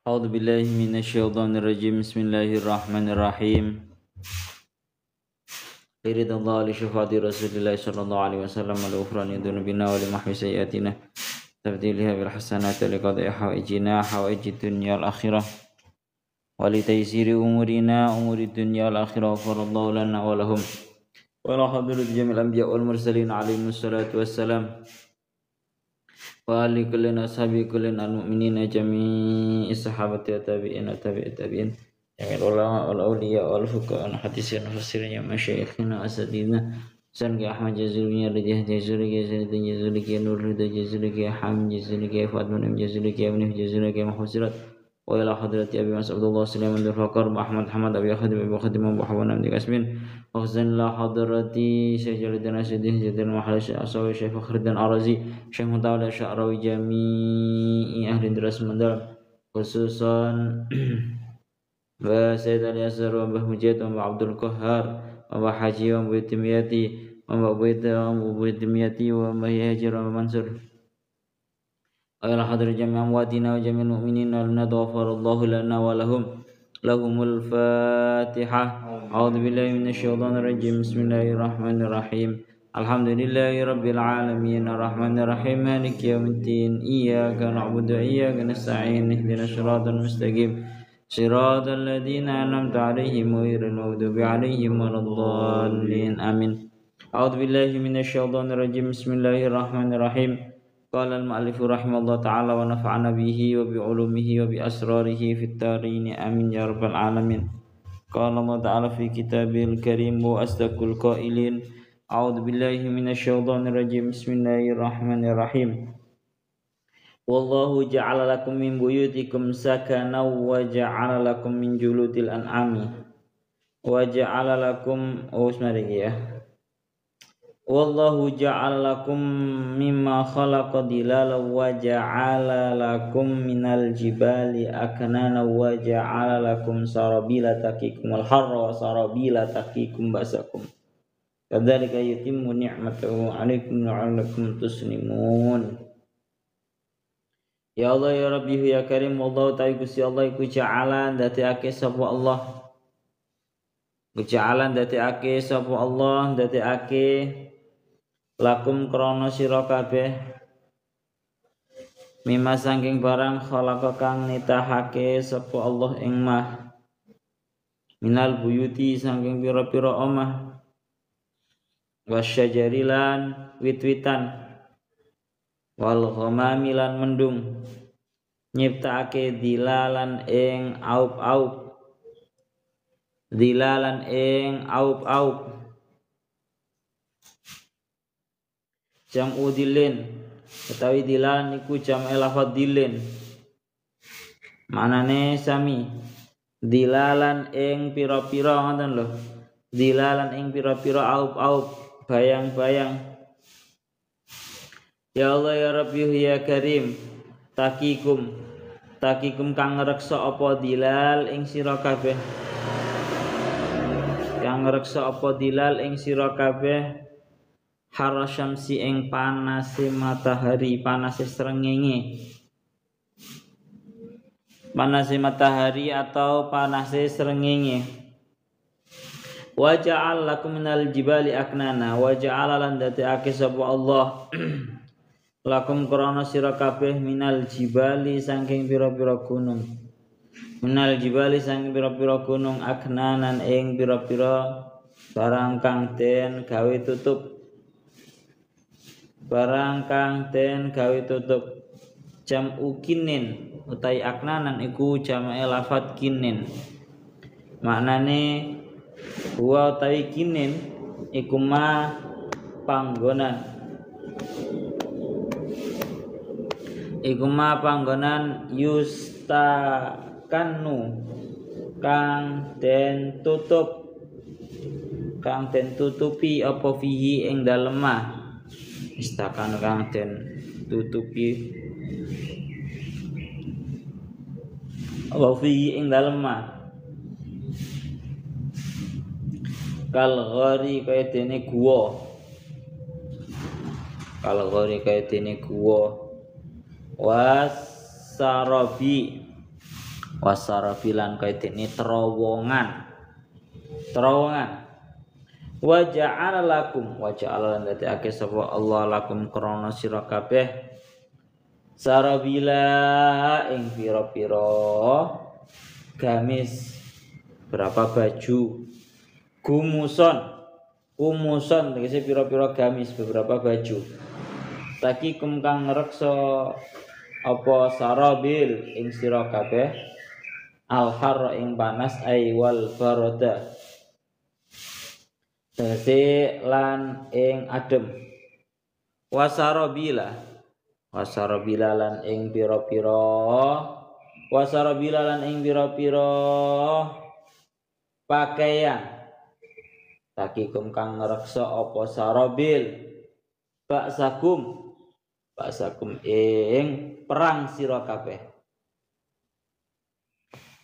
A'udzu billahi minasyaitonir rajim. Bismillahirrahmanirrahim. Liridallahu li syafaati Rasulillah sallallahu alaihi wasallam wa ghufrani dzunubina wa li mahwi sayyiatina. Tabdilha bil hasanati li qada'i hawaijina hawaijid dunya wal akhirah. Wa li taysiri umurina umuri dunya wal akhirah. Farallahu lana wa lahum. Wa la hadrat jamil anbiya wal mursalin alaihi wassalatu wassalam. Wa ali kullin ashabi kullin al-mu'minina jami'i sahabati wa tabi'in wa tabi'it tabi'in jamil ulama wal awliya wal fuqaha wal hadisin wa fasirin ya masyayikhina asadina sanki Ahmad Jazuli Rijah Jazuli Jazuli Jazuli Nur Ridha Jazuli Ham Jazuli Fatman Jazuli Munif Jazuli Mahfusirat wa ila hadrati Abi Mas Abdullah Sulaiman bin Fakar Muhammad Hamad Abi Khadim Abi Khadim Abu Hawan Abdi Kasmin wa la hadrati Syekh Jalidin Asyidin Jadil Mahal Syekh Asawi Syekh Fakhruddin Arazi Syekh Mutawalla Sya'rawi jami'i ahli Dras Mandal khususan wa Sayyid Ali Azhar wa Mbah Mujahid wa Mbah Abdul Qahhar wa Mbah Haji wa Mbah Timiyati wa Mbah Ubaid wa Mbah Timiyati wa Mbah Yahjir wa Mbah Mansur ala hadri jami' amwatina wa jami'il mu'minina wa lana ghafarallahu lana wa lahumul fatihah. A'udzu billahi minasyaitonir rajim. Bismillahirrahmanirrahim. Alhamdulillahi rabbil alamin arrahmanir rahim maliki yaumiddin iyyaka na'budu wa iyyaka nasta'in ihdinas siratal mustaqim siratal ladzina an'amta 'alaihim ghairil maghdubi 'alaihim waladdallin amin. A'udzu billahi minasyaitonir rajim. Bismillahirrahmanirrahim. Qala al-mu'allif rahimahullah ta'ala wa nafa'ana bihi wa bi 'ulumihi wa bi asrarihi fit tarain amin ya rabbal alamin. Qala Allah ta'ala fi kitabil karim wa asdaqul qailin. A'udzu billahi minasyaitonir rajim. Bismillahirrahmanirrahim. Wallahu ja'ala lakum min buyutikum sakana wa ja'ala lakum min juludil an'ami wa ja'ala lakum ya. Wallahu ja'ala lakum mimma khalaqa dilala wa ja'ala lakum minal jibali aknana wa ja'ala lakum sarabila taqikumul harra wa sarabila taqikum basakum. Kadzalika yutimmu ni'matahu 'alaikum la'allakum tuslimun. Ya Allah ya Rabbi ya Karim wallahu ta'ala Gusti Allah iku ja'ala ndadekake sapa Allah. Ja'ala ndadekake sapa Allah ndadekake lakum krana sira kabeh mimma saking barang khalaqa kang nitahake sapa Allah ing mah minal buyuti saking pira-pira omah wasyajarilan wit-witan wal ghamami lan mendung nyiptakake dilalan ing aup-aup dilalan ing aup-aup jam'u dilin utawi dilan iku jam'e lafadz dilin manane sami dilalan ing pira-pira ngoten lho dilalan ing pira-pira aup-aup bayang-bayang. Ya Allah ya Rabbi ya Karim takikum kang ngreksa apa dilal ing sira kabeh kang ngreksa apa dilal ing sira kabeh harra syamsi ing panase matahari panase srengenge panase matahari atau panase srengenge wa ja'al lakum minal jibali aknana wa ja'ala lan dadekake sapa Allah lakum krana sira kabeh minal jibali saking pira-pira gunung minal jibali saking pira-pira gunung aknanan ing pira-pira barang kang den gawe tutup barang kang den gawe tutup jam'u kinin utai aknanan iku jam'e lafadz kinin maknane wa utai kinin iku ma panggonan panggonan yustakanu kang den tutupi apa fihi ing dalem istakan kang den tutupi wa fi ing dalem kal ghari kaya dene guwa was sarabi wasarabilan kaitini terowongan wa ja'ala lakum wa ja'ala lan dadekake sapa Allah lakum krana sira kabeh sarabila ing pira-pira gamis berapa baju kumuson tegese pira-pira gamis beberapa baju takikum kang ngreksa apa sarabil ing sira kabeh al har ing panas ai wal barada tegese lan ing adem wasarabila lan ing pira-pira pakaian takikum kang ngreksa apa sarabil baksakum ing perang sira kabeh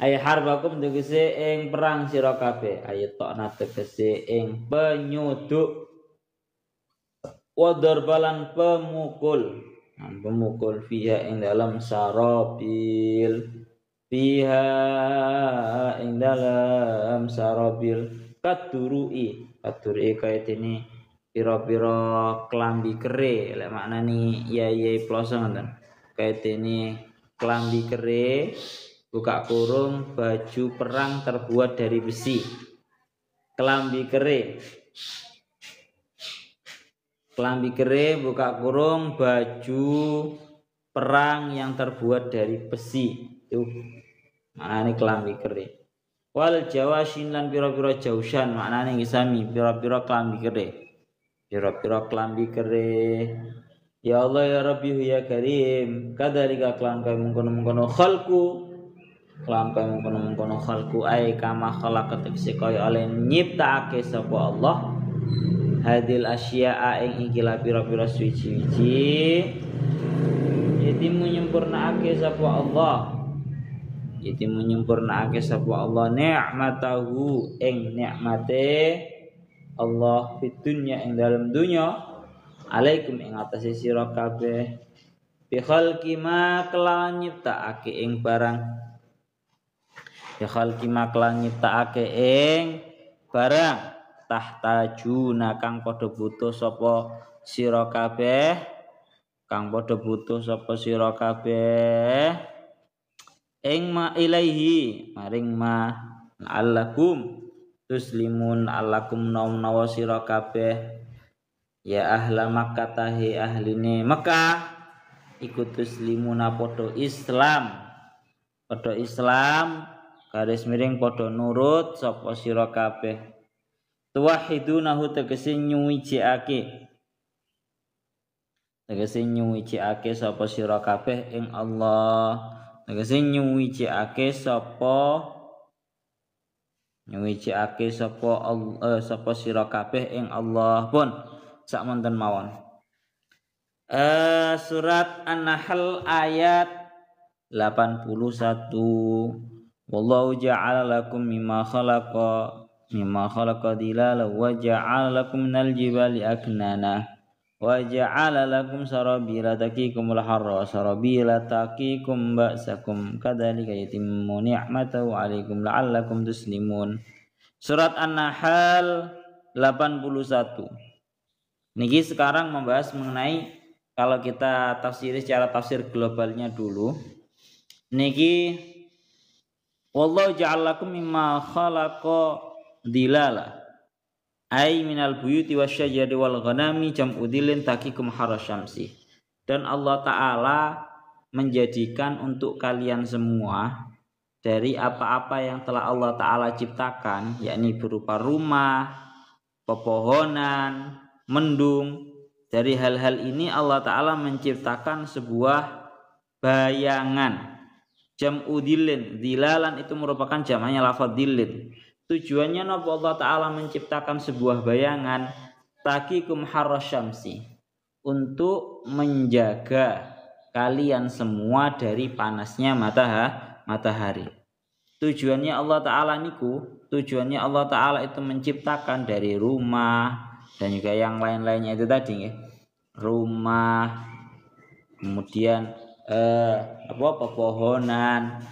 ay harbakum tegese ing perang sira kabeh ayat tokna tegese ing penyuduk wadarbalan pemukul fiha ing dalam sarabil kadurui kaya dene pira-pira klambi kere lek maknane yai ploso ngoten kaya dene klambi kere buka kurung baju perang terbuat dari besi klambi kere buka kurung baju perang yang terbuat dari besi itu maknane klambi kere wal jawashin lan pira-pira jausan maknane ngisami pira-pira klambi kere ya Allah ya Rabbi ya Karim kadzalika klan kaya mengkono khalqu ai kama khalaqat kaya oleh nyiptakake sapa Allah hadil asya'a ing ikilah pira-pira suci-suci yaitu menyempurnaake sapa Allah ni'matahu ing nikmate Allah fid dunya ing dalam dunya alaikum ing atase sira kabeh bi khalqi ma kelawan nyiptakake ing barang tahtajuna kang padha butuh sapa sira kabeh ing ma ilaihi maring ma alakum tuslimun alakum nawa sira kabeh ya ahla Makkah tahi ahline Mekah ikut tuslimuna padha Islam garis miring padha nurut sapa sira kabeh tuwahidunahu tegese nyuwiciake sapa sira kabeh ing Allah tegese nyuwiciake sapa sira kabeh ing Allah pun sak monten mawon surat An-Nahl ayat 81 wallahu ja'ala lakum mimma khalaqa dilala wa ja'ala lakum minal jibali aknana wa ja'ala lakum sarabila taqikumul harra sarabila taqikum ba'sakum kadzalika yatimmu ni'matahu 'alaikum la'allakum tuslimun. Surat An-Nahl 81. Niki sekarang membahas mengenai kalau kita tafsiri secara tafsir globalnya dulu. Niki wallahu ja'alakum mimma khalaqa dilala ai minal buyuti wasyajari wal ghanami jam'u dilin taqikum harasyamsi. Dan Allah Ta'ala menjadikan untuk kalian semua dari apa-apa yang telah Allah Ta'ala ciptakan, yakni berupa rumah, pepohonan, mendung. Dari hal-hal ini Allah Ta'ala menciptakan sebuah bayangan. Jam'u dilin, dilalan itu merupakan jamaknya lafaz dilin. Tujuannya napa Allah Ta'ala menciptakan sebuah bayangan taqikum harasyamsi, untuk menjaga kalian semua dari panasnya matahari. Tujuannya Allah Ta'ala itu menciptakan dari rumah dan juga yang lain-lainnya itu tadi ya. Rumah, kemudian pepohonan,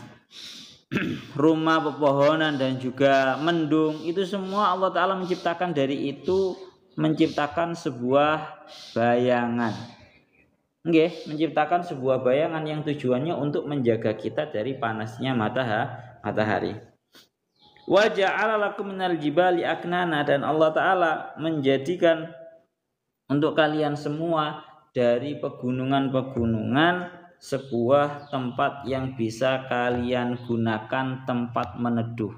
rumah, pepohonan dan juga mendung, itu semua Allah Ta'ala menciptakan dari itu, menciptakan sebuah bayangan. Menciptakan sebuah bayangan yang tujuannya untuk menjaga kita dari panasnya matahari. Wa ja'ala lakum minal jibali aknana, dan Allah Ta'ala menjadikan untuk kalian semua dari pegunungan-pegunungan sebuah tempat yang bisa kalian gunakan tempat meneduh.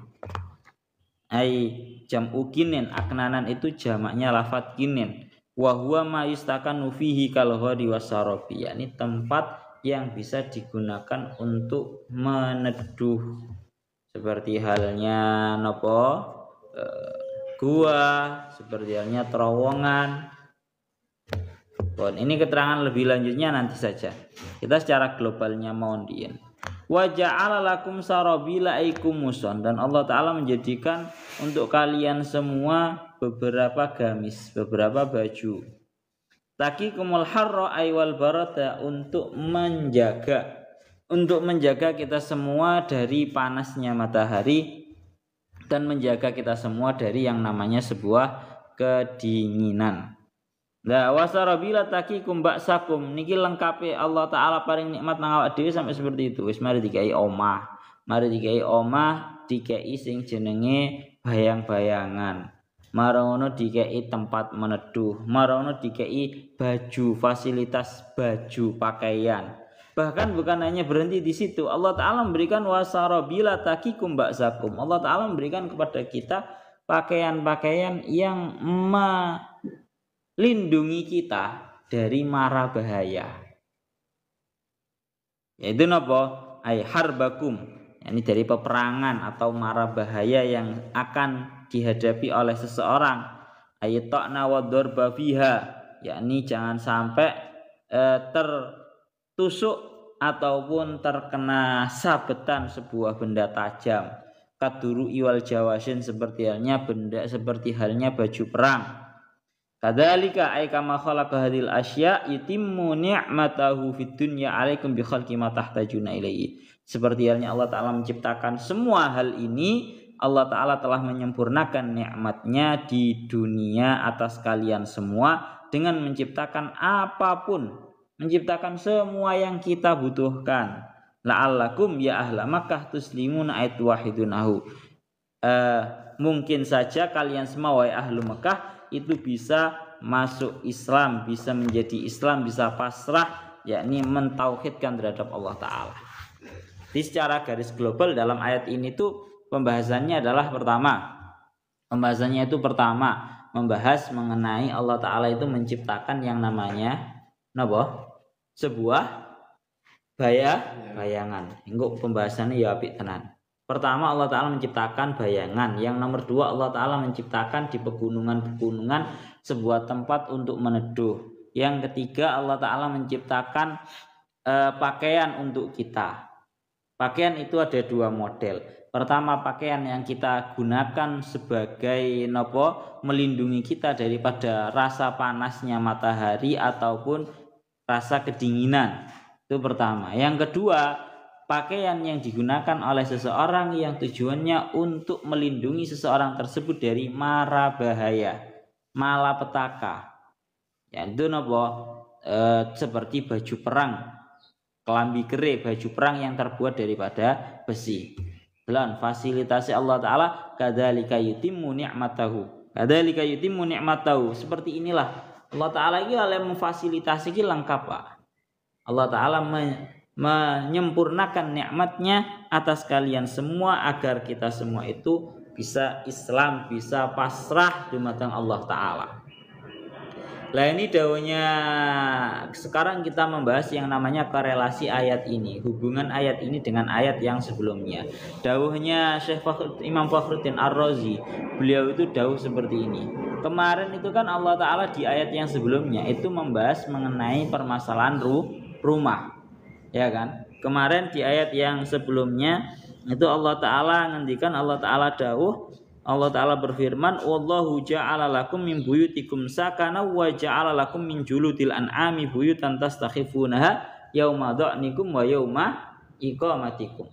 Jam'u kinin, aknanan itu jamaknya lafadz kinin. Wa huwa ma yustakanu fihi kal ghadi wasarabi, yakni tempat yang bisa digunakan untuk meneduh, seperti halnya gua, seperti halnya terowongan. Ini keterangan lebih lanjutnya nanti saja. Kita secara globalnya mohon. Wa ja'ala lakum sarabila aykumuson, dan Allah Ta'ala menjadikan untuk kalian semua beberapa gamis, beberapa baju. Taqikumul harra aywal barada, untuk menjaga kita semua dari panasnya matahari dan menjaga kita semua dari yang namanya sebuah kedinginan. Nah, wasarabila taqikum ba'sakum, niki lengkapi Allah Ta'ala paring nikmat nang awak dhewe sampai seperti itu. Wis mari dikai omah, dikai sing jenenge bayang-bayangan. Marono dikai tempat meneduh, marono dikai baju, fasilitas baju, pakaian. Bahkan bukan hanya berhenti di situ, Allah Ta'ala memberikan wasarabila taqikum ba'sakum. Allah Ta'ala memberikan kepada kita pakaian-pakaian yang melindungi kita dari mara bahaya. Yaitu napa? Harbakum, yakni dari peperangan atau mara bahaya yang akan dihadapi oleh seseorang. Ayatna wa darba fiha, yakni jangan sampai tertusuk ataupun terkena sabetan sebuah benda tajam. Kaduru iwal jawasin, seperti halnya baju perang. Kadzalika ay kama khalaqa hadhil asya yutimmu ni'matahu fid dunya 'alaikum bi khalqi ma tahtajuna ilaihi. Seperti halnya Allah Ta'ala menciptakan semua hal ini, Allah Ta'ala telah menyempurnakan nikmatnya di dunia atas kalian semua dengan menciptakan apapun, menciptakan semua yang kita butuhkan. La'allakum ya ahla Makkah tuslimuna ayat wahidunahu. Mungkin saja kalian semua wahai ahlu Mekah itu bisa masuk Islam, bisa menjadi Islam, bisa pasrah, yakni mentauhidkan terhadap Allah Ta'ala. Jadi secara garis global dalam ayat ini tuh pembahasannya membahas mengenai Allah Ta'ala itu menciptakan yang namanya sebuah bayangan. Engko pembahasannya ya apik tenan. Pertama, Allah Ta'ala menciptakan bayangan. Yang nomor dua, Allah Ta'ala menciptakan di pegunungan-pegunungan sebuah tempat untuk meneduh. Yang ketiga, Allah Ta'ala menciptakan pakaian untuk kita. Pakaian itu ada dua model. Pertama, pakaian yang kita gunakan sebagai melindungi kita daripada rasa panasnya matahari ataupun rasa kedinginan. Itu pertama. Yang kedua, pakaian yang digunakan oleh seseorang yang tujuannya untuk melindungi seseorang tersebut dari mara bahaya, malapetaka. Yaitu seperti baju perang, kelambi kere, baju perang yang terbuat daripada besi. Dan fasilitasi Allah Ta'ala kadzalika yutimmu ni'matahu. Seperti inilah Allah Ta'ala ini oleh memfasilitasi ini lengkap, Pak. Allah Ta'ala menyempurnakan nikmatnya atas kalian semua agar kita semua itu bisa Islam, bisa pasrah di hadapan Allah Ta'ala. Nah, ini dawuhnya. Sekarang kita membahas yang namanya korelasi ayat ini, hubungan ayat ini dengan ayat yang sebelumnya. Dawuhnya Syekh Imam Fakhruddin Ar-Razi, beliau itu dawuh seperti ini. Kemarin itu kan Allah Ta'ala di ayat yang sebelumnya itu membahas mengenai permasalahan rumah, ya kan? Kemarin di ayat yang sebelumnya itu Allah Ta'ala ngendikan, Allah Ta'ala dawuh, Allah Ta'ala berfirman, wallahu ja'ala lakum min buyutikum sakana wa ja'ala lakum min juludil an'ami buyutan tastakhifunaha yauma dha'nikum wa yauma iqamatikum.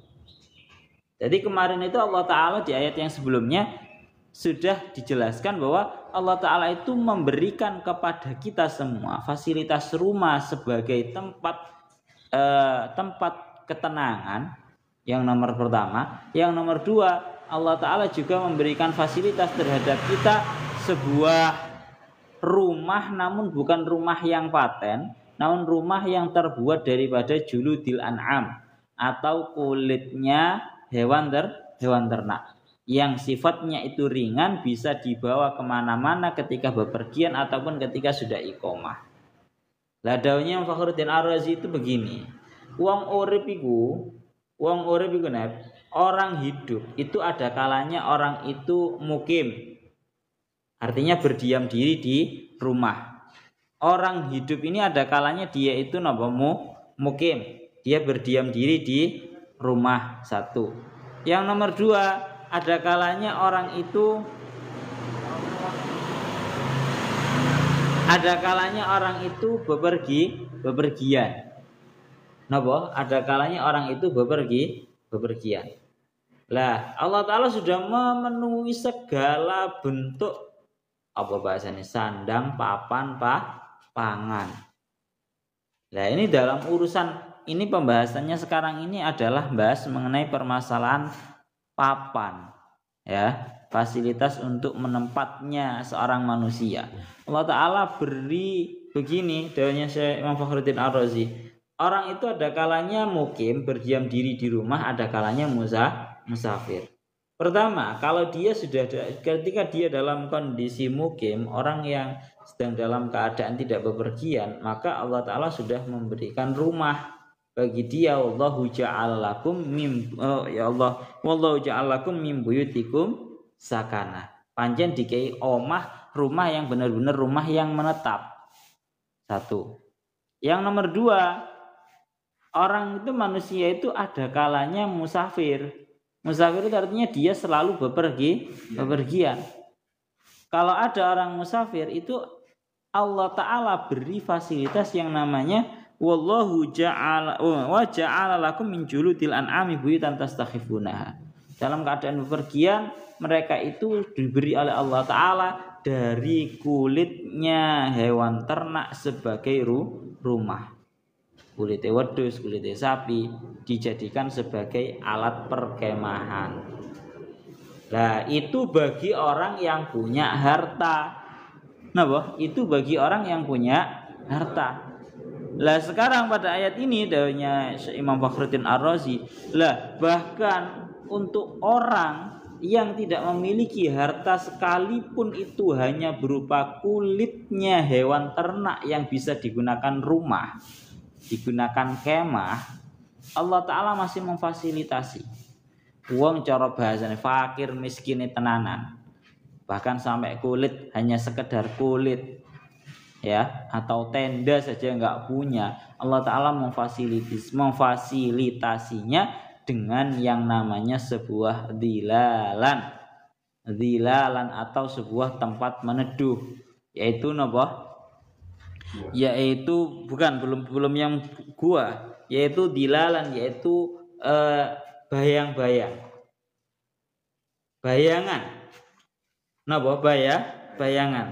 Jadi kemarin itu Allah Ta'ala di ayat yang sebelumnya sudah dijelaskan bahwa Allah Ta'ala itu memberikan kepada kita semua fasilitas rumah sebagai tempat ketenangan yang nomor pertama. Yang nomor dua, Allah Ta'ala juga memberikan fasilitas terhadap kita sebuah rumah, namun bukan rumah yang paten, namun rumah yang terbuat daripada juludil an'am atau kulitnya hewan ternak yang sifatnya itu ringan, bisa dibawa kemana-mana ketika bepergian ataupun ketika sudah iqomah. Lah daunnya Fakhruddin Ar-Razi itu begini, wong urip iku orang hidup itu ada kalanya orang itu mukim, artinya berdiam diri di rumah. Orang hidup ini ada kalanya dia itu mukim, dia berdiam diri di rumah, satu. Yang nomor dua, ada kalanya orang itu bepergian. Napa? Ada kalanya orang itu bepergian. Lah, Allah Ta'ala sudah memenuhi segala bentuk apa bahasanya, sandang, papan, pangan. Nah, ini dalam urusan ini pembahasannya sekarang ini adalah bahas mengenai permasalahan papan, ya, fasilitas untuk menempatnya seorang manusia. Allah Ta'ala beri begini, daunnya Syekh Imam Fakhruddin Ar-Razi. Orang itu ada kalanya mukim, berdiam diri di rumah, ada kalanya musafir. Pertama, kalau dia ketika dia dalam kondisi mukim, orang yang sedang dalam keadaan tidak bepergian, maka Allah Ta'ala sudah memberikan rumah bagi dia. Wallahu ja'ala lakum min buyutikum sakana. Panjen dikei omah, rumah yang benar-benar rumah yang menetap. Satu. Yang nomor dua, orang itu manusia itu ada kalanya musafir. Musafir itu artinya dia selalu bepergian. Kalau ada orang musafir itu Allah Ta'ala beri fasilitas yang namanya wallahu ja'ala lakum min juludil an'ami buyutan tastakhifunaha. Dalam keadaan bepergian, mereka itu diberi oleh Allah Ta'ala dari kulitnya hewan ternak sebagai rumah. Kulitnya wedhus, kulitnya sapi dijadikan sebagai alat perkemahan. Nah, itu bagi orang yang punya harta. Itu bagi orang yang punya harta. Lah sekarang pada ayat ini daunnya Imam Fakhruddin Ar-Razi, lah bahkan untuk orang yang tidak memiliki harta sekalipun itu hanya berupa kulitnya hewan ternak yang bisa digunakan rumah, digunakan kemah, Allah Ta'ala masih memfasilitasi. Wong cara bahasanya fakir miskin tenanan, bahkan sampai kulit hanya sekedar kulit, ya, atau tenda saja nggak punya, Allah Ta'ala memfasilitasinya dengan yang namanya sebuah dilalan atau sebuah tempat meneduh, yaitu belum yang gua, yaitu dilalan, yaitu bayangan. Bayangan.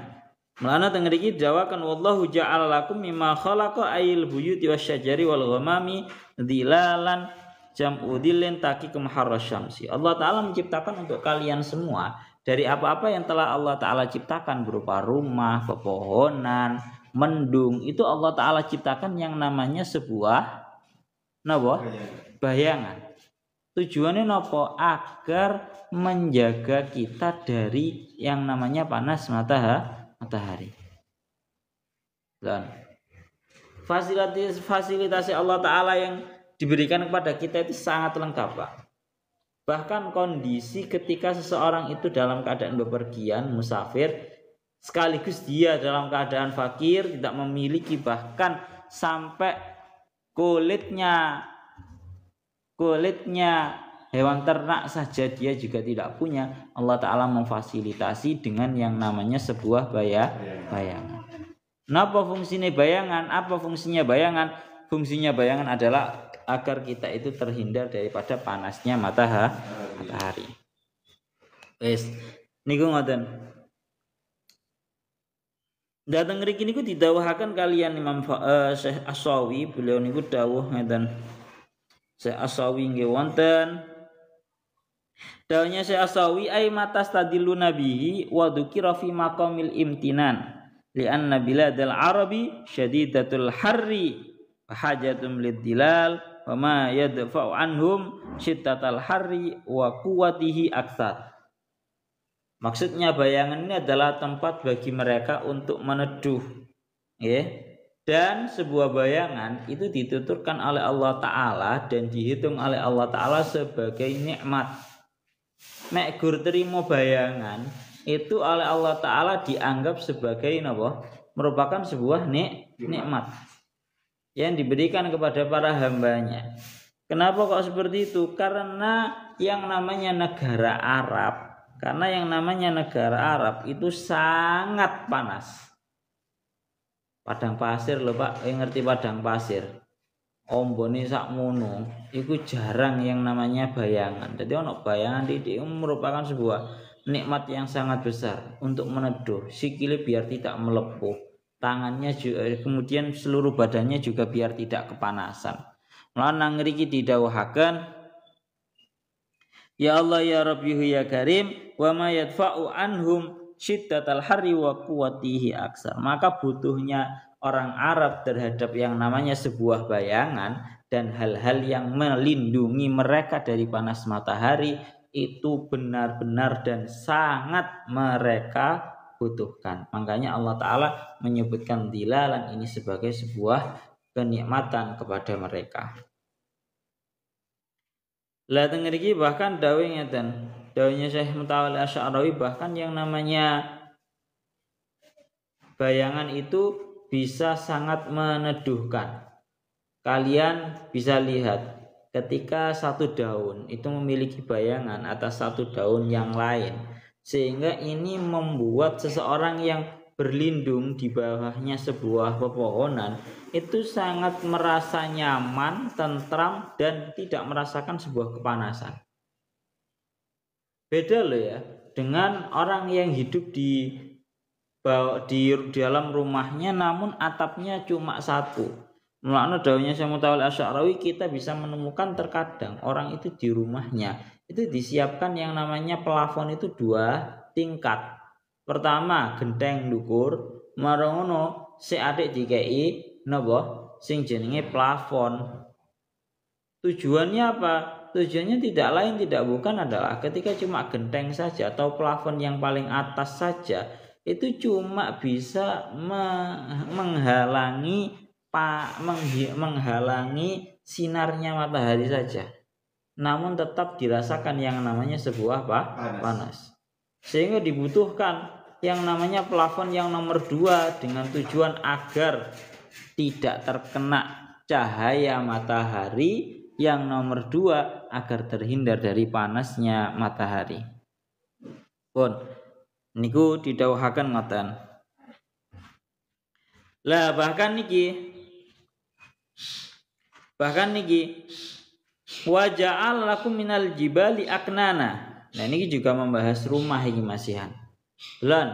Melana teng mriki dawakan wallahu ja'ala lakum mimma khalaqa ayil buyuti wasyajari wal ghamami dilalan jam'u dhillin taqikum harrasyamsi. Allah Ta'ala menciptakan untuk kalian semua dari apa-apa yang telah Allah Ta'ala ciptakan berupa rumah, pepohonan, mendung, itu Allah Ta'ala ciptakan yang namanya sebuah bayangan. Tujuannya agar menjaga kita dari yang namanya panas matahari. Dan fasilitas Allah Ta'ala yang diberikan kepada kita itu sangat lengkap, Pak. Bahkan kondisi ketika seseorang itu dalam keadaan bepergian, musafir, sekaligus dia dalam keadaan fakir, tidak memiliki, bahkan sampai kulitnya hewan ternak saja dia juga tidak punya, Allah Ta'ala memfasilitasi dengan yang namanya sebuah bayangan. Apa fungsinya bayangan? fungsinya bayangan adalah agar kita itu terhindar daripada panasnya matahari. Wes, niku ngoten. Dateng mriki niku didhawuhaken kalian Imam Syekh As-Sawi, beliau niku dawuh ngeten. Syekh As-Sawi nggih wonten dawuhnya Syekh As-Sawi ay matastadilu nabihi wa dzukira fi maqamil imtinan li'anna biladal arabi syadidatul harri wa hajatum lidilal wa ma yadfa'u anhum syiddatal harri wa quwwatihi aktsar. Maksudnya bayangan ini adalah tempat bagi mereka untuk meneduh, ya. Dan sebuah bayangan itu dituturkan oleh Allah Ta'ala dan dihitung oleh Allah Ta'ala sebagai nikmat. Nek gur terima bayangan itu oleh Allah Ta'ala dianggap sebagai apa? Merupakan sebuah nikmat yang diberikan kepada para hambanya. Kenapa kok seperti itu? Karena yang namanya negara Arab itu sangat panas. Padang pasir lho Pak, ngerti padang pasir. Ombone sakmono, itu jarang yang namanya bayangan. Jadi ono bayangan itu merupakan sebuah nikmat yang sangat besar untuk meneduh. Sikile biar tidak melepuh, tangannya juga, kemudian seluruh badannya juga biar tidak kepanasan. Lan ngriki didhawuhaken, ya Allah ya Rabbihu ya Karim, wa ma yadfa'u anhum syiddatal harri wa quwwatihi aksar. Maka butuhnya orang Arab terhadap yang namanya sebuah bayangan dan hal-hal yang melindungi mereka dari panas matahari itu benar-benar dan sangat mereka butuhkan. Makanya Allah Ta'ala menyebutkan dilalan ini sebagai sebuah kenikmatan kepada mereka. Lah tengeriki bahkan dawuhnya Syekh Mutawalli Asy'arawi, bahkan yang namanya bayangan itu bisa sangat meneduhkan. Kalian bisa lihat ketika satu daun itu memiliki bayangan atas satu daun yang lain, sehingga ini membuat seseorang yang berlindung di bawahnya sebuah pepohonan itu sangat merasa nyaman, tentram, dan tidak merasakan sebuah kepanasan. Beda loh ya dengan orang yang hidup di dalam rumahnya namun atapnya cuma satu. Mulanya daunnya Syekh Mutawalli Asy'arawi, kita bisa menemukan terkadang orang itu di rumahnya itu disiapkan yang namanya plafon itu 2 tingkat. Pertama genteng ndukur, marono si adik dikei napa sing jenenge plafon. Tujuannya apa? Tujuannya tidak lain tidak bukan adalah ketika cuma genteng saja atau plafon yang paling atas saja itu cuma bisa menghalangi sinarnya matahari saja, namun tetap dirasakan yang namanya sebuah panas. Sehingga dibutuhkan yang namanya plafon yang nomor 2 dengan tujuan agar tidak terkena cahaya matahari. Yang nomor 2 agar terhindar dari panasnya matahari. Pun niku didhawuhaken ngoten. Lah bahkan niki wa ja'al lakum minal jibali aknana. Nah niki juga membahas rumah iki masihan. Lan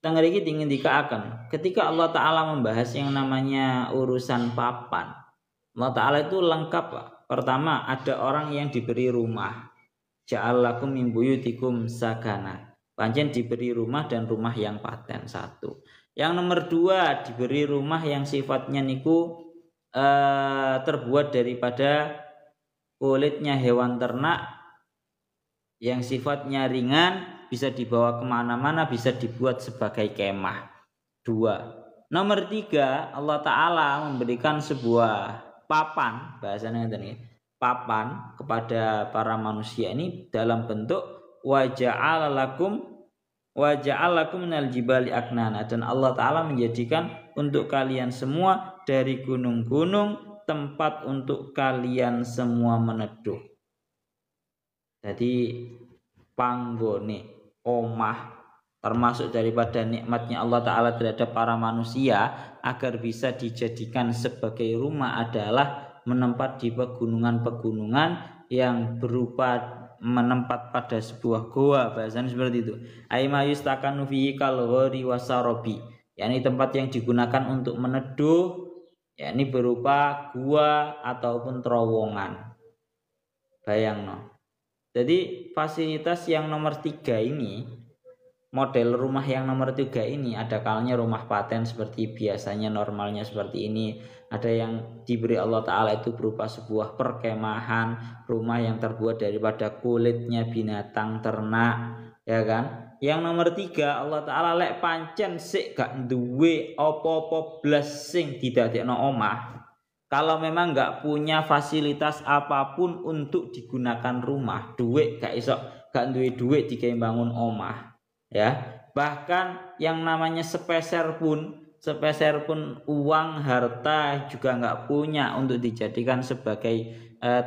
teng mriki dingendikaken ketika Allah Taala membahas yang namanya urusan papan. Allah Ta'ala itu lengkap Pak. Pertama ada orang yang diberi rumah, ja'alakum min buyutikum sakana, pancen diberi rumah dan rumah yang paten satu. Yang nomor 2 diberi rumah yang sifatnya niku terbuat daripada kulitnya hewan ternak yang sifatnya ringan, bisa dibawa kemana-mana, bisa dibuat sebagai kemah. 2. Nomor 3 Allah Ta'ala memberikan sebuah papan, bahasanya ini papan kepada para manusia ini dalam bentuk wa ja'ala lakum minal jibali aknana, dan Allah Ta'ala menjadikan untuk kalian semua dari gunung-gunung tempat untuk kalian semua meneduh. Jadi panggone omah termasuk daripada nikmatnya Allah Ta'ala terhadap para manusia agar bisa dijadikan sebagai rumah adalah menempat di pegunungan-pegunungan yang berupa menempat pada sebuah goa, bahasanya seperti itu. Aima yustakanu fihi kalghori wasarobi, yakni tempat yang digunakan untuk meneduh, yakni berupa gua ataupun terowongan. Bayangno. Jadi fasilitas yang nomor 3 ini, model rumah yang nomor 3 ini, ada kalanya rumah paten seperti biasanya normalnya seperti ini. Ada yang diberi Allah Ta'ala itu berupa sebuah perkemahan, rumah yang terbuat daripada kulitnya binatang ternak, ya kan? Yang nomor 3, Allah Ta'ala lek pancen sik gak duwe apa-apa blas sing didadekno omah. Kalau memang gak punya fasilitas apapun untuk digunakan rumah, duit gak iso, gak duwe duit digawe bangun omah, ya. Bahkan yang namanya sepeser pun uang harta juga nggak punya untuk dijadikan sebagai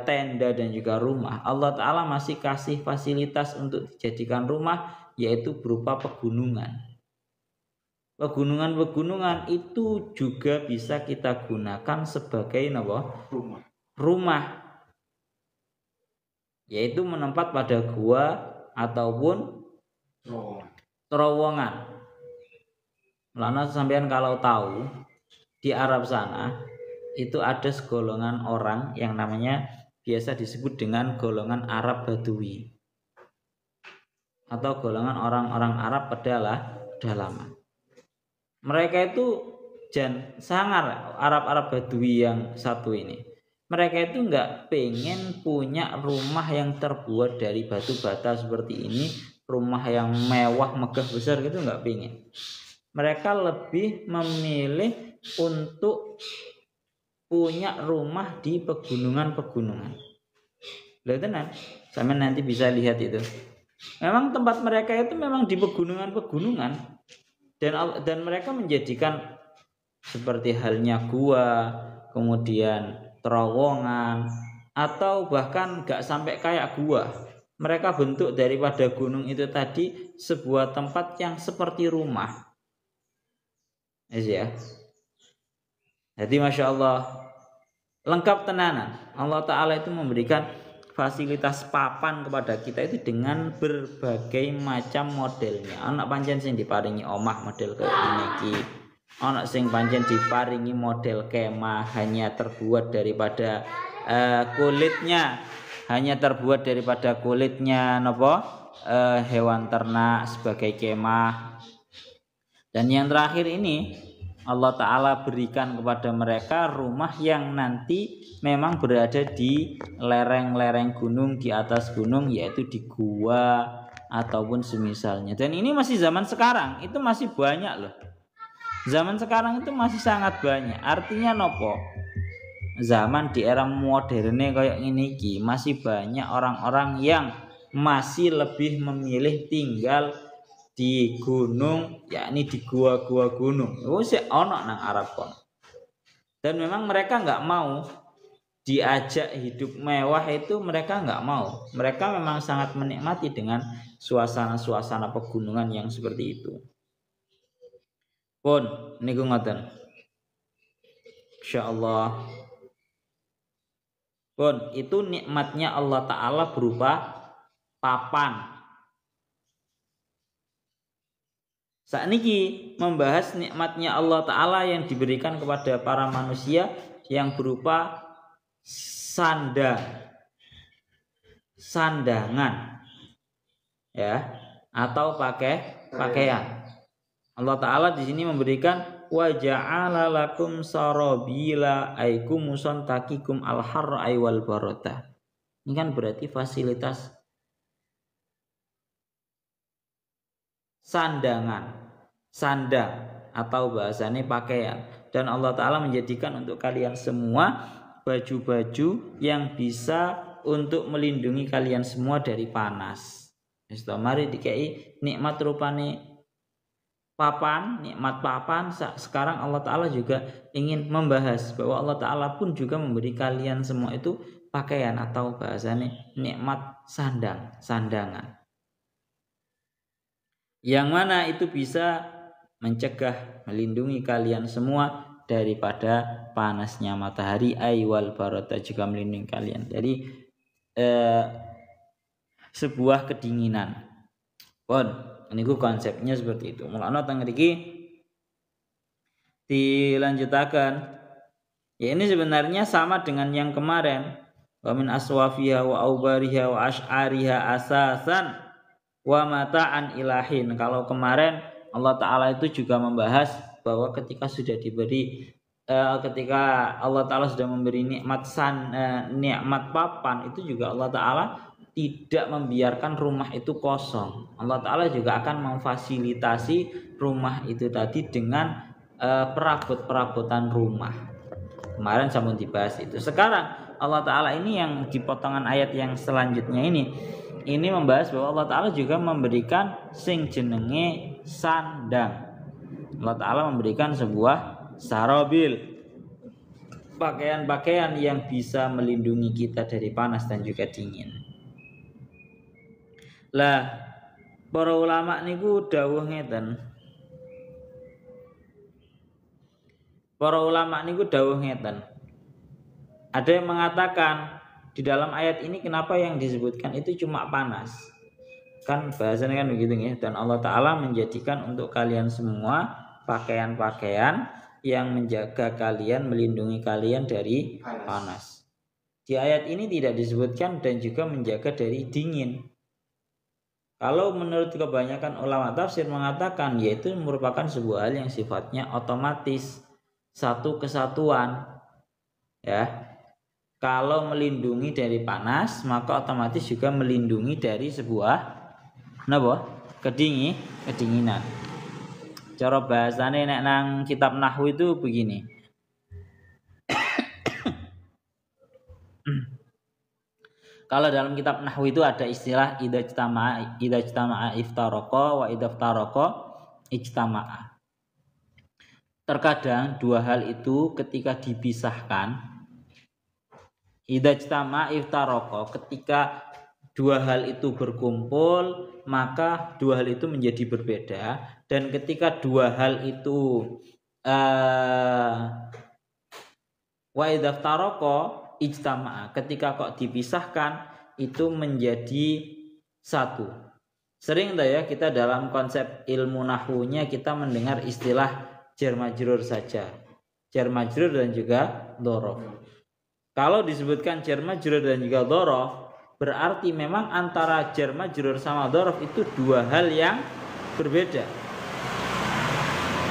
tenda dan juga rumah. Allah Ta'ala masih kasih fasilitas untuk dijadikan rumah, yaitu berupa pegunungan. Pegunungan itu juga bisa kita gunakan sebagai rumah, yaitu menempat pada gua ataupun terowongan. Melana sampean kalau tahu di Arab sana itu ada segolongan orang yang namanya biasa disebut dengan golongan Arab Badui atau golongan orang-orang Arab pedalaman. Mereka itu sangar Arab Badui yang satu ini. Mereka itu nggak pengen punya rumah yang terbuat dari batu bata seperti ini, rumah yang mewah megah besar gitu nggak pengen. Mereka lebih memilih untuk punya rumah di pegunungan-pegunungan. Lihat tenan, sampai nanti bisa lihat itu. Memang tempat mereka itu memang di pegunungan-pegunungan, dan mereka menjadikan seperti halnya gua, kemudian terowongan, atau bahkan gak sampai kayak gua. Mereka bentuk daripada gunung itu tadi sebuah tempat yang seperti rumah. Ya. Jadi Masya Allah lengkap tenanan. Allah Ta'ala itu memberikan fasilitas papan kepada kita itu dengan berbagai macam modelnya. Anak pancen sing diparingi omah model kayak gini, anak sing pancen diparingi model kemah hanya terbuat daripada kulitnya, hewan ternak sebagai kemah. Dan yang terakhir ini Allah Ta'ala berikan kepada mereka rumah yang nanti memang berada di lereng-lereng gunung, di atas gunung, yaitu di gua ataupun semisalnya. Dan ini masih zaman sekarang, itu masih banyak loh. Zaman sekarang itu masih sangat banyak. Artinya nopo? Zaman di era modernnya kayak ini masih banyak orang-orang yang masih lebih memilih tinggal di gunung, yakni di gua-gua gunung. Oh sik ono nang Arab kon. Dan memang mereka nggak mau diajak hidup mewah, itu mereka nggak mau. Mereka memang sangat menikmati dengan suasana-suasana pegunungan yang seperti itu. Pun niku ngoten. Insyaallah. Pun itu nikmatnya Allah Ta'ala berupa papan. Saat ini membahas nikmatnya Allah Ta'ala yang diberikan kepada para manusia yang berupa sandangan, ya, atau pakaian. Allah Ta'ala di sini memberikan wa ja'ala lakum sarabila aykumuson takikum al-harra wal barota. Ini kan berarti fasilitas sandang atau bahasanya pakaian. Dan Allah Ta'ala menjadikan untuk kalian semua baju-baju yang bisa untuk melindungi kalian semua dari panas. Mari dikai nikmat rupane papan, nikmat papan. Sekarang Allah Ta'ala juga ingin membahas bahwa Allah Ta'ala pun juga memberi kalian semua itu pakaian atau bahasanya nikmat sandangan. yang mana itu bisa mencegah, melindungi kalian semua daripada panasnya matahari, wal barota, juga melindungi kalian dari sebuah kedinginan. Pun niku konsepnya seperti itu. Mulane teng mriki dilanjutakan. Ya ini sebenarnya sama dengan yang kemarin. Wa min aswafiha wa aubariha wa ash'ariha asasan wa mata'an ilahin. Kalau kemarin Allah Ta'ala itu juga membahas bahwa ketika sudah diberi ketika Allah Ta'ala sudah memberi nikmat nikmat papan, itu juga Allah Ta'ala tidak membiarkan rumah itu kosong. Allah Ta'ala juga akan memfasilitasi rumah itu tadi dengan perabot-perabotan rumah. Kemarin sampun dibahas itu. Sekarang Allah Ta'ala ini yang di potongan ayat yang selanjutnya ini membahas bahwa Allah Ta'ala juga memberikan sing jenenge sandang. Allah Ta'ala memberikan sebuah sarobil, pakaian-pakaian yang bisa melindungi kita dari panas dan juga dingin. Lah para ulama niku dawuh ngeten. Para ulama niku dawuh ngeten. Ada yang mengatakan di dalam ayat ini kenapa yang disebutkan itu cuma panas? Kan bahasanya kan begitu ya. Dan Allah Ta'ala menjadikan untuk kalian semua pakaian-pakaian yang menjaga kalian, melindungi kalian dari panas. Di ayat ini tidak disebutkan dan juga menjaga dari dingin. Kalau menurut kebanyakan ulama tafsir mengatakan yaitu merupakan sebuah hal yang sifatnya otomatis, satu kesatuan. Ya. Kalau melindungi dari panas, maka otomatis juga melindungi dari sebuah kedinginan. Cara bahasane nek nang kitab nahwu itu begini. Kalau dalam kitab nahwu itu ada istilah idza ijtama'a iftaraqa wa idza iftaraqa ijtama'a. Terkadang dua hal itu ketika dipisahkan, idza ijtama'a iftaraqa, ketika dua hal itu berkumpul maka dua hal itu menjadi berbeda, dan ketika dua hal itu wa idza iftaraqa ijtama'a, ketika kok dipisahkan itu menjadi satu. Sering ya kita dalam konsep ilmu nahwunya kita mendengar istilah jar majrur saja. Jar majrur dan juga dhorof. Kalau disebutkan jar majrur dan juga dhorof, berarti memang antara jar majrur sama dhorof itu dua hal yang berbeda.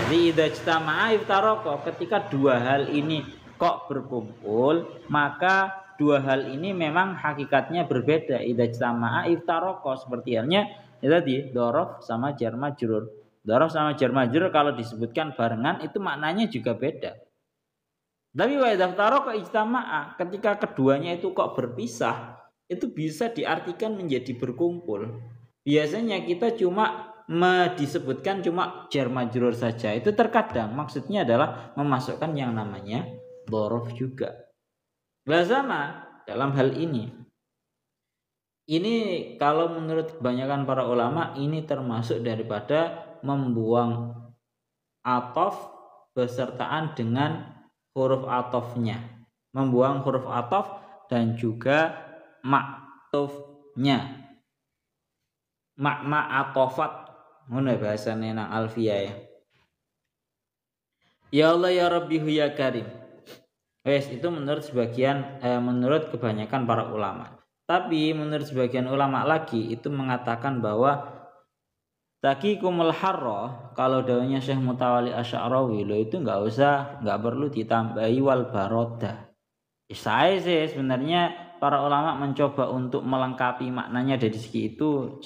Jadi idza ijtama'a iftaraqa, ketika dua hal ini kok berkumpul, maka dua hal ini memang hakikatnya berbeda. Idza ijtama'a iftaraqa, seperti halnya itu tadi dhorof sama jar majrur. Dhorof sama jar majrur kalau disebutkan barengan itu maknanya juga beda. Tapi wa idza iftaraqa ijtama'a, ketika keduanya itu kok berpisah, itu bisa diartikan menjadi berkumpul. Biasanya kita cuma disebutkan cuma jar majrur saja. Itu terkadang maksudnya adalah memasukkan yang namanya dhorof juga. Lazama dalam hal ini kalau menurut kebanyakan para ulama ini termasuk daripada membuang atof besertaan dengan huruf atofnya, membuang huruf atof dan juga maktufnya, atofat, ngono bahasane nang Alfiyah ya. Ya Allah ya Rabbi ya Karim. Wes itu menurut menurut kebanyakan para ulama. Tapi menurut sebagian ulama lagi itu mengatakan bahwa taqikumul harra, kalau daunnya Syekh Mutawalli Asy'arawi lo itu nggak perlu ditambahi wal baroda. Saya sih sebenarnya para ulama mencoba untuk melengkapi maknanya dari segi itu,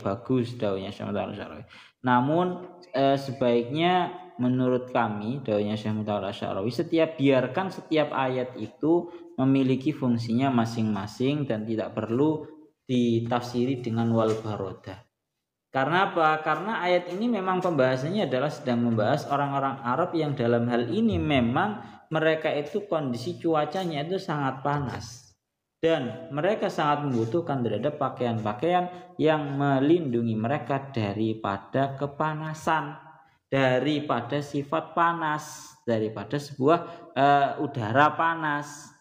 bagus daunnya Syekh Mutawalli Asy'arawi. Namun sebaiknya menurut kami daunnya Syekh Mutawalli Asy'arawi biarkan setiap ayat itu memiliki fungsinya masing-masing dan tidak perlu ditafsiri dengan wal baroda. Karena apa? Karena ayat ini memang pembahasannya adalah sedang membahas orang-orang Arab yang dalam hal ini memang mereka itu kondisi cuacanya itu sangat panas. Dan mereka sangat membutuhkan terhadap pakaian-pakaian yang melindungi mereka daripada kepanasan, daripada sifat panas, daripada sebuah udara panas.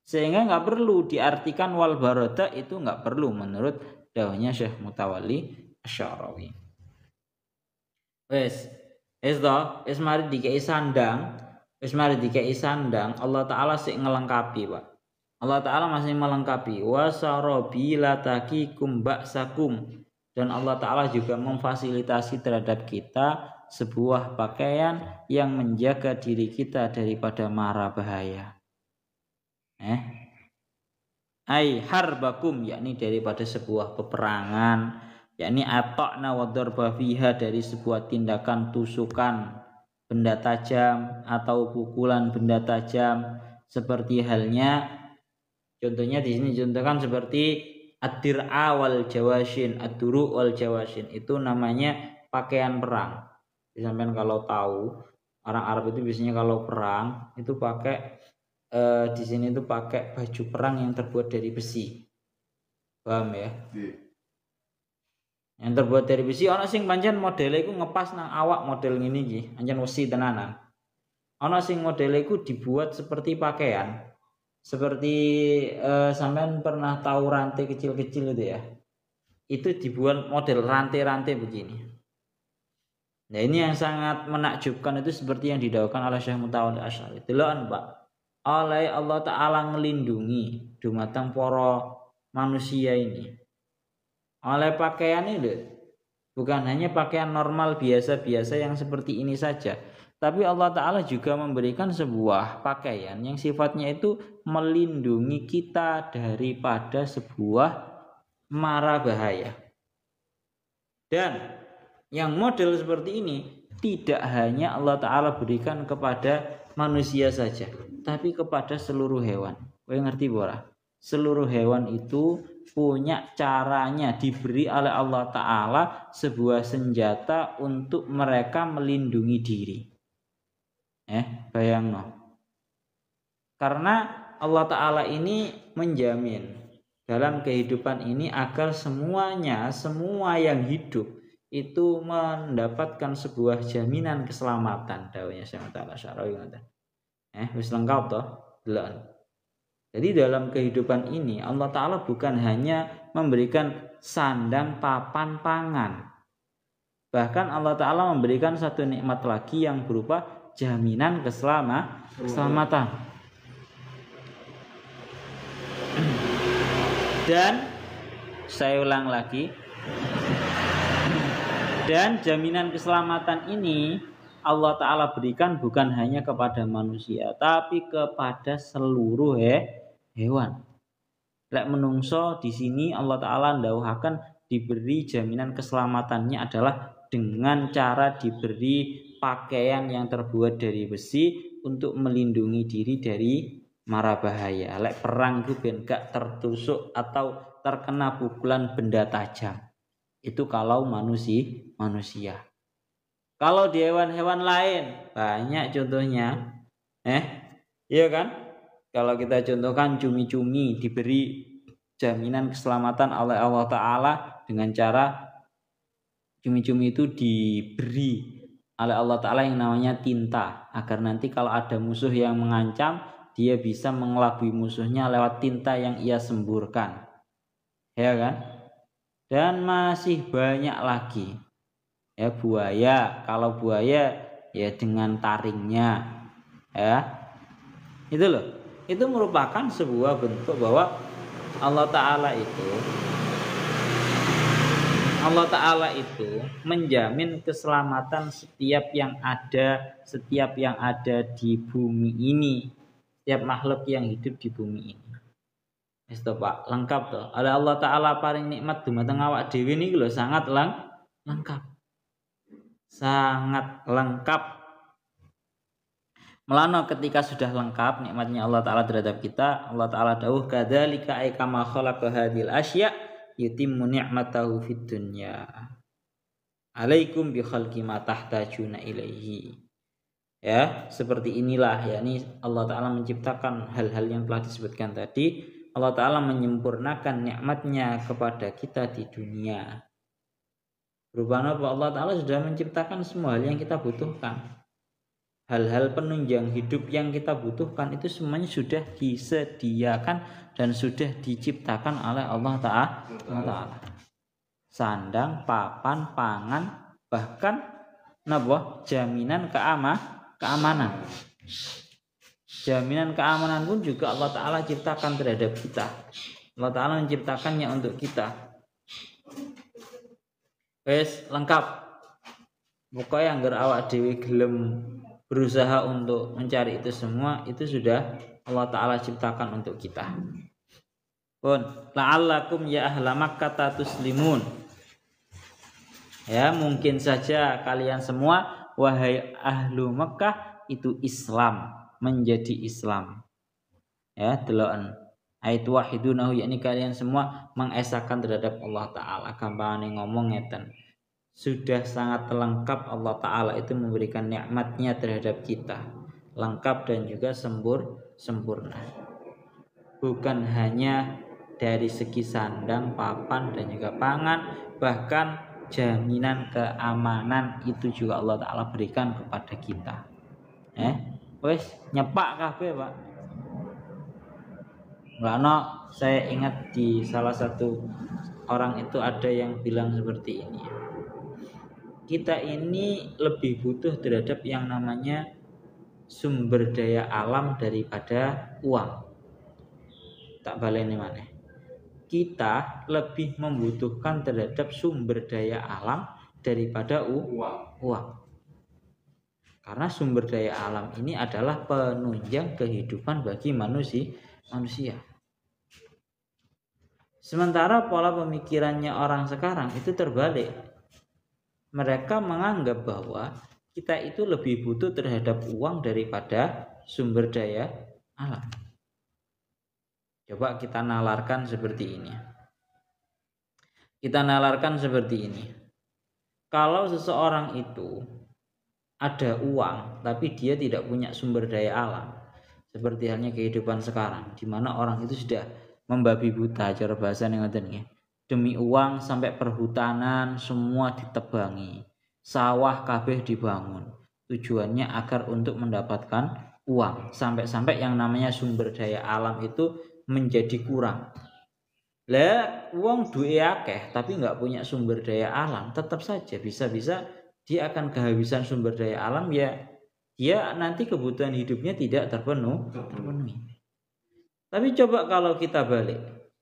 Sehingga nggak perlu diartikan wal barada, itu nggak perlu menurut dawahnya Syekh Mutawalli Asy-Sya'rawi. Wis mari dikei sandang, Allah Ta'ala sik ngelengkapi, Pak. Allah Ta'ala masih melengkapi wasarabila taqikum ba'sakum, dan Allah Ta'ala juga memfasilitasi terhadap kita sebuah pakaian yang menjaga diri kita daripada mara bahaya. Ai harbakum, yakni daripada sebuah peperangan, yakni ata'na wa darba fiha, dari sebuah tindakan tusukan benda tajam atau pukulan benda tajam, seperti halnya contohnya di sini contohkan seperti ad-dir'a wal jawashin, ad-duru wal jawashin, itu namanya pakaian perang. Sampean kalau tahu orang Arab itu biasanya kalau perang itu pakai di sini itu pakai baju perang yang terbuat dari besi. Paham ya? Yang terbuat dari besi, ana sing pancen modele iku ngepas nang awak model ngene iki, pancen wesi tenanan. Ana sing modele iku dibuat seperti pakaian. Seperti sampean pernah tahu rantai kecil-kecil itu ya, itu dibuat model rantai-rantai begini. Nah ini yang sangat menakjubkan, itu seperti yang didakwakan oleh Syekh Mutawalli Asy-Sya'rawi. Deloken Pak, oleh Allah Ta'ala ngelindungi dumateng para manusia ini oleh pakaian ini, bukan hanya pakaian normal biasa-biasa yang seperti ini saja, tapi Allah Ta'ala juga memberikan sebuah pakaian yang sifatnya itu melindungi kita daripada sebuah mara bahaya. Dan yang model seperti ini tidak hanya Allah Ta'ala berikan kepada manusia saja, tapi kepada seluruh hewan. Kowe ngerti ora? Seluruh hewan itu punya caranya, diberi oleh Allah Ta'ala sebuah senjata untuk mereka melindungi diri. Bayangno. Karena Allah Ta'ala ini menjamin dalam kehidupan ini agar semuanya, semua yang hidup itu mendapatkan sebuah jaminan keselamatan. Dawuhnya Syekh Ta'ala Syarawi ngoten. Wis lengkap toh? Delok. Jadi dalam kehidupan ini Allah Ta'ala bukan hanya memberikan sandang, papan, pangan. Bahkan Allah Ta'ala memberikan satu nikmat lagi yang berupa jaminan keselamatan. Dan saya ulang lagi, dan jaminan keselamatan ini Allah Ta'ala berikan bukan hanya kepada manusia, tapi kepada seluruh hewan. Lek menungso di sini Allah Ta'ala ndawuhaken diberi jaminan keselamatannya adalah dengan cara diberi pakaian yang terbuat dari besi untuk melindungi diri dari mara bahaya. Lek perang itu ben gak tertusuk atau terkena pukulan benda tajam. Itu kalau manusia. Kalau di hewan-hewan lain banyak contohnya. Iya kan? Kalau kita contohkan cumi-cumi diberi jaminan keselamatan oleh Allah Ta'ala dengan cara cumi-cumi itu diberi oleh Allah Ta'ala yang namanya tinta, agar nanti kalau ada musuh yang mengancam, dia bisa mengelabui musuhnya lewat tinta yang ia semburkan. Ya kan? Dan masih banyak lagi. Ya, buaya, kalau buaya ya dengan taringnya. Ya. Itu loh. Itu merupakan sebuah bentuk bahwa Allah Ta'ala itu menjamin keselamatan setiap yang ada di bumi ini, setiap makhluk yang hidup di bumi ini. Wis to Pak, lengkap to. Allah Ta'ala paring nikmat dumateng awak dhewe niki lho sangat lengkap. Sangat lengkap. Melano ketika sudah lengkap nikmatnya Allah Ta'ala terhadap kita, Allah Ta'ala dawuh kadzalika ay kama khalaqa hadhil asya yutimmu ni'matahu fid dunya alaikum bi khalqi ma tahtajuna ilaihi. Ya, seperti inilah yakni Allah Ta'ala menciptakan hal-hal yang telah disebutkan tadi. Allah Ta'ala menyempurnakan nikmatnya kepada kita di dunia. Berubah Allah Ta'ala sudah menciptakan semua hal yang kita butuhkan. Hal-hal penunjang hidup yang kita butuhkan itu semuanya sudah disediakan dan sudah diciptakan oleh Allah Ta'ala. Sandang, papan, pangan, bahkan jaminan keamanan. Jaminan keamanan pun juga Allah Ta'ala ciptakan terhadap kita. Allah Ta'ala menciptakannya untuk kita. Wes lengkap. Pokoknya anggar awak dewi gelem berusaha untuk mencari itu semua, itu sudah Allah Ta'ala ciptakan untuk kita. Pun la'allakum ya ahla Makkah tuslimun. Ya, mungkin saja kalian semua wahai ahlu Makkah itu Islam, menjadi Islam. Ya, deloken ayat wahidunahu, yakni kalian semua mengesahkan terhadap Allah Ta'ala. Gampangane ngomong ngeten, sudah sangat lengkap Allah Ta'ala itu memberikan nikmatnya terhadap kita, lengkap dan juga sempurna. Bukan hanya dari segi sandang, papan dan juga pangan, bahkan jaminan keamanan itu juga Allah Ta'ala berikan kepada kita. Wes nyepak kabeh, Pak. Karena saya ingat di salah satu orang itu ada yang bilang seperti ini. Kita ini lebih butuh terhadap yang namanya sumber daya alam daripada uang. Tak baleni maneh. Kita lebih membutuhkan terhadap sumber daya alam daripada uang. Karena sumber daya alam ini adalah penunjang kehidupan bagi manusia. Sementara pola pemikirannya orang sekarang itu terbalik. Mereka menganggap bahwa kita itu lebih butuh terhadap uang daripada sumber daya alam. Coba kita nalarkan seperti ini. Kalau seseorang itu ada uang tapi dia tidak punya sumber daya alam, seperti halnya kehidupan sekarang, di mana orang itu sudah membabi buta, cara bahasa yang ngoten nggih. Demi uang sampai perhutanan semua ditebangi, sawah kabeh dibangun. Tujuannya agar untuk mendapatkan uang, sampai-sampai yang namanya sumber daya alam itu menjadi kurang. Lah uang duwe akeh tapi nggak punya sumber daya alam, tetap saja bisa-bisa dia akan kehabisan sumber daya alam, ya dia nanti kebutuhan hidupnya tidak terpenuhi. Tapi coba kalau kita balik,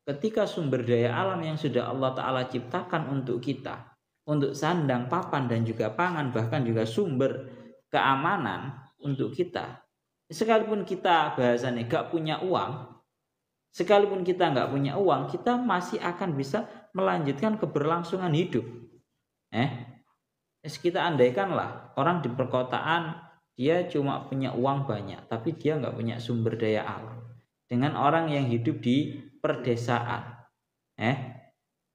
ketika sumber daya alam yang sudah Allah Ta'ala ciptakan untuk kita, untuk sandang, papan dan juga pangan, bahkan juga sumber keamanan untuk kita, sekalipun kita bahasanya gak punya uang, kita masih akan bisa melanjutkan keberlangsungan hidup. Kita andaikanlah orang di perkotaan dia cuma punya uang banyak, tapi dia gak punya sumber daya alam. Dengan orang yang hidup di perdesaan,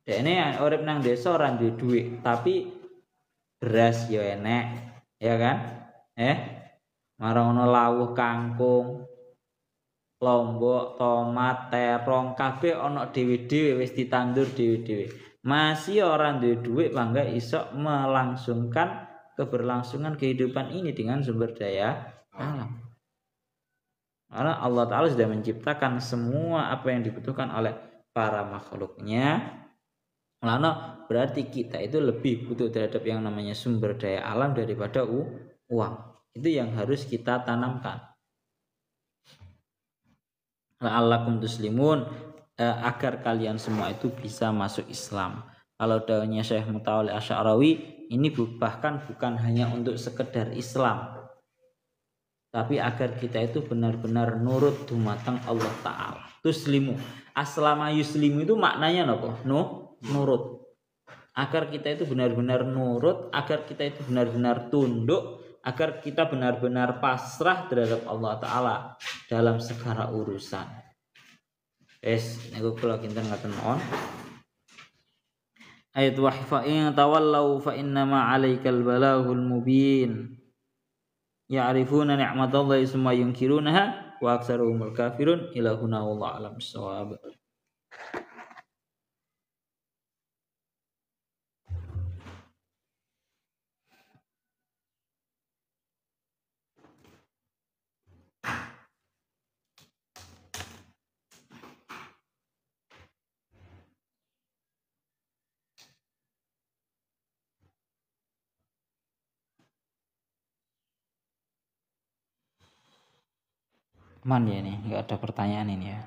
ini urip nang desa ora duwe duit, tapi beras yo enek, ya kan? Marang ono lawuh kangkung, lombok, tomat, terong, kabeh ono dhewe-dhewe wis ditandur dhewe-dhewe. Masih orang duwe duit bangga iso melangsungkan keberlangsungan kehidupan ini dengan sumber daya alam. Karena Allah Ta'ala sudah menciptakan semua apa yang dibutuhkan oleh para makhluknya. Lalu berarti kita itu lebih butuh terhadap yang namanya sumber daya alam daripada uang. Itu yang harus kita tanamkan. La'allakum tuslimun, agar kalian semua itu bisa masuk Islam. Kalau dawanya Syekh Mutawalli Asy'arawi, ini bahkan bukan hanya untuk sekedar Islam, tapi agar kita itu benar-benar nurut dumateng Allah Ta'ala. Tuslimu, aslama yuslimu itu maknanya apa? Nurut. Agar kita itu benar-benar nurut, agar kita itu benar-benar tunduk, agar kita benar-benar pasrah terhadap Allah Ta'ala dalam segala urusan. Niku kula kinten ngaten mawon. Ayat wa fa in tawallau fa innama 'alaikal balaghul mubin. ya'rifuna ni'matallahi summa yunkirunaha wa aktsaruhumul kafirun ila huna wallahu a'lam bissawab. Man ya ini, nggak ada pertanyaan ini ya.